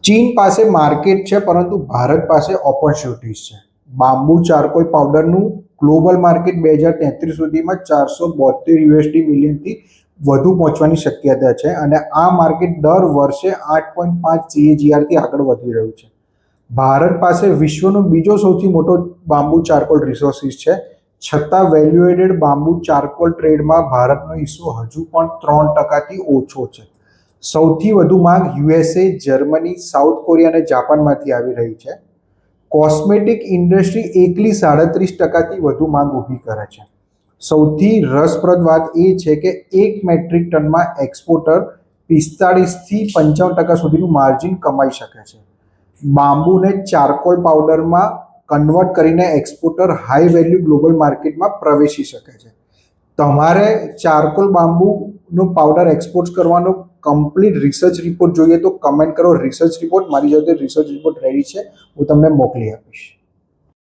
ચીન પાસે માર્કેટ છે, પરંતુ ભારત પાસે ઓપોર્ચ્યુનિટીઝ છે. બાંબુ ચારકોલ પાવડરનું ગ્લોબલ માર્કેટ 2033 સુધીમાં $472 મિલિયનથી વધુ પહોંચવાની શક્યતા છે અને આ માર્કેટ દર વર્ષે 8.5 CAGR આગળ વધી રહ્યું છે. ભારત પાસે વિશ્વનો બીજો સૌથી મોટો બાંબુ ચારકોલ રિસોર્સિસ છે, છતાં વેલ્યુએટેડ બાંબુ ચારકોલ ટ્રેડમાં ભારતનો હિસ્સો હજુ પણ 3%થી ઓછો છે. સૌથી વધુ માંગ USA, જર્મની, સાઉથ કોરિયા અને જાપાનમાંથી આવી રહી છે. કોસ્મેટિક ઇન્ડસ્ટ્રી એકલી 37%થી વધુ માંગ ઊભી કરે છે. સૌથી રસપ્રદ વાત એ છે કે 1 મેટ્રિક ટનમાં એક્સપોર્ટર 45થી 55% સુધીનું માર્જિન કમાઈ શકે છે. બાંબુને ચારકોલ પાવડરમાં કન્વર્ટ કરીને એક્સપોર્ટર હાઈ વેલ્યુ ગ્લોબલ માર્કેટમાં પ્રવેશી શકે છે. તમારે ચારકોલ બાંબુનો પાવડર એક્સપોર્ટ કરવાનો કમ્પ્લીટ રિસર્ચ રિપોર્ટ જોઈએ તો કમેન્ટ કરો રિસર્ચ રિપોર્ટ. મારી જોડે રિસર્ચ રિપોર્ટ રેડી છે, હું તમને મોકલી આપીશ.